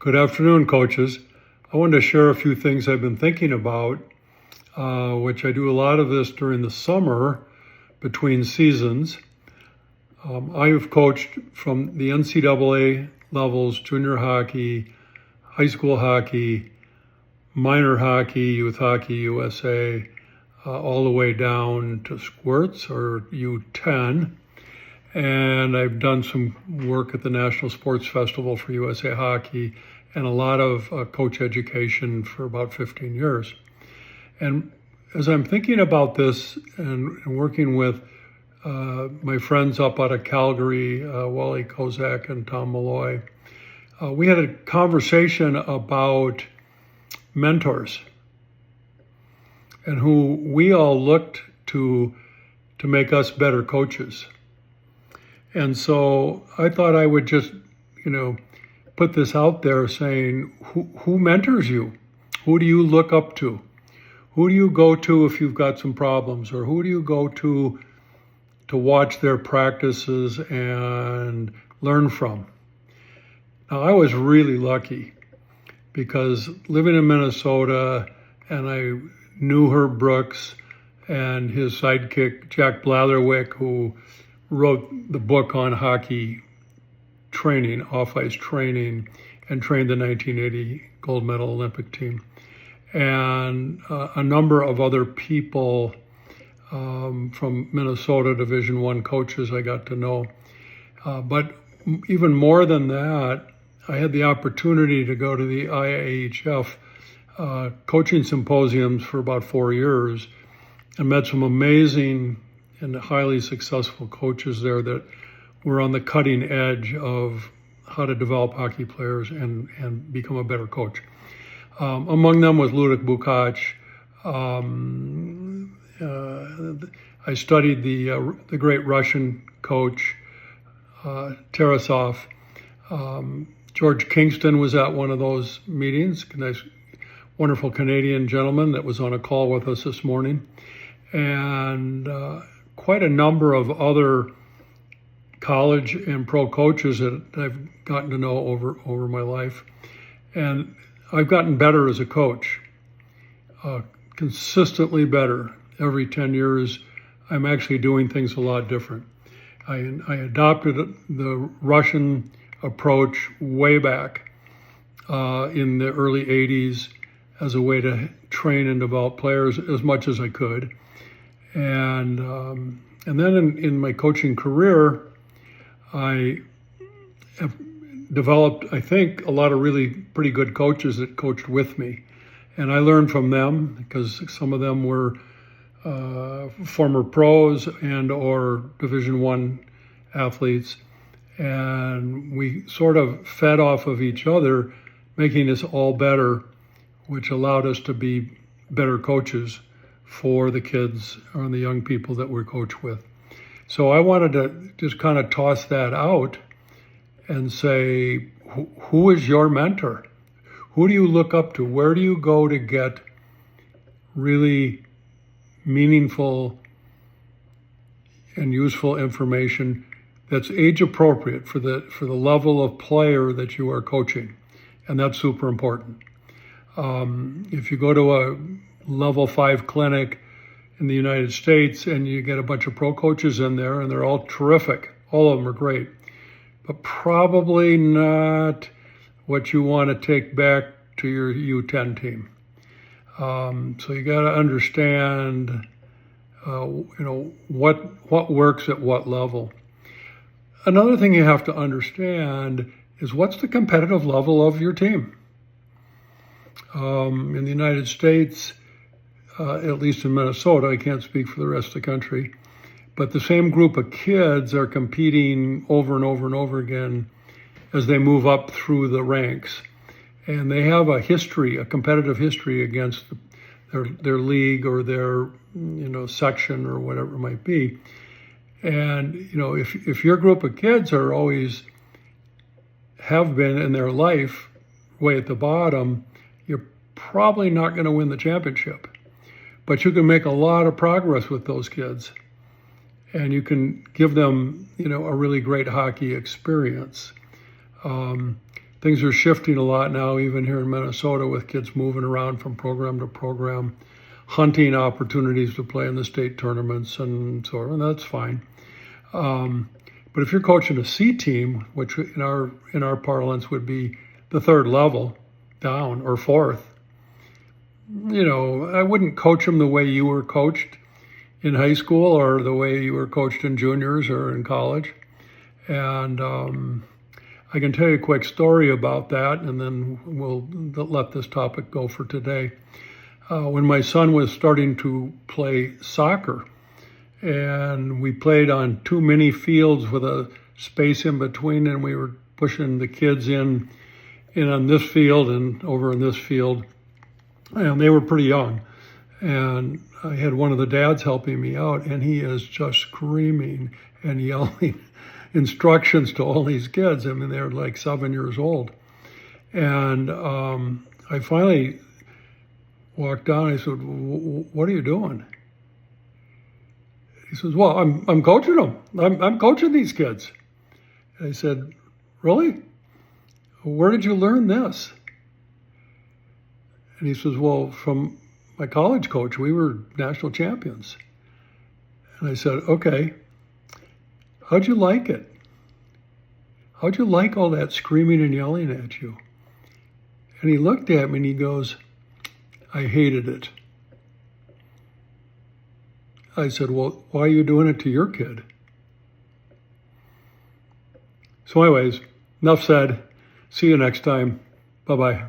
Good afternoon, coaches. I wanted to share a few things I've been thinking about, which I do a lot of this during the summer between seasons. I have coached from the NCAA levels, junior hockey, high school hockey, minor hockey, youth hockey, USA, all the way down to squirts or U10. And I've done some work at the National Sports Festival for USA Hockey and a lot of coach education for about 15 years. And as I'm thinking about this and working with my friends up out of Calgary, Wally Kozak and Tom Malloy, we had a conversation about mentors and who we all looked to make us better coaches. And so I thought I would just, put this out there saying, who mentors you? Who do you look up to? Who do you go to if you've got some problems? Or who do you go to watch their practices and learn from? Now, I was really lucky because living in Minnesota, and I knew Herb Brooks and his sidekick, Jack Blatherwick, who wrote the book on hockey training, off-ice training, and trained the 1980 gold medal Olympic team. And a number of other people from Minnesota Division I coaches I got to know. But even more than that, I had the opportunity to go to the IIHF coaching symposiums for about 4 years and met some amazing and highly successful coaches there that were on the cutting edge of how to develop hockey players and become a better coach. Among them was Ludek Bukac. I studied the great Russian coach, Tarasov. George Kingston was at one of those meetings, a nice, wonderful Canadian gentleman that was on a call with us this morning. And quite a number of other college and pro coaches that I've gotten to know over my life. And I've gotten better as a coach, consistently better. Every 10 years, I'm actually doing things a lot different. I adopted the Russian approach way back in the early 80s as a way to train and develop players as much as I could. And then in my coaching career, I have developed, I think, a lot of really pretty good coaches that coached with me. And I learned from them because some of them were former pros and or Division I athletes. And we sort of fed off of each other, making us all better, which allowed us to be better coaches for the kids or the young people that we're coached with. So I wanted to just kind of toss that out and say, who is your mentor? Who do you look up to? Where do you go to get really meaningful and useful information that's age appropriate for the level of player that you are coaching? And that's super important. If you go to a level 5 clinic in the United States and you get a bunch of pro coaches in there and they're all terrific, all of them are great, but probably not what you want to take back to your U10 team. So you got to understand, what works at what level. Another thing you have to understand is what's the competitive level of your team. In the United States, at least in Minnesota, I can't speak for the rest of the country, but the same group of kids are competing over and over and over again as they move up through the ranks. And they have a history, a competitive history against their league or their section or whatever it might be. And if your group of kids are always have been in their life way at the bottom, you're probably not going to win the championship. But you can make a lot of progress with those kids. And you can give them, a really great hockey experience. things are shifting a lot now, even here in Minnesota, with kids moving around from program to program, hunting opportunities to play in the state tournaments and so on, and that's fine. But if you're coaching a C team, which in our parlance would be the third level down or fourth, I wouldn't coach them the way you were coached in high school or the way you were coached in juniors or in college. And I can tell you a quick story about that, and then we'll let this topic go for today. When my son was starting to play soccer, and we played on too many fields with a space in between, and we were pushing the kids in on this field and over in this field, and they were pretty young. And I had one of the dads helping me out, and he is just screaming and yelling instructions to all these kids. I mean, they're like 7 years old. And I finally walked down and I said, "What are you doing?" He says, "Well, I'm coaching them. I'm coaching these kids." And I said, "Really? Where did you learn this?" And he says, "Well, from my college coach. We were national champions." And I said, "Okay, how'd you like it? How'd you like all that screaming and yelling at you?" And he looked at me and he goes, "I hated it." I said, "Well, why are you doing it to your kid?" So anyways, enough said. See you next time. Bye-bye.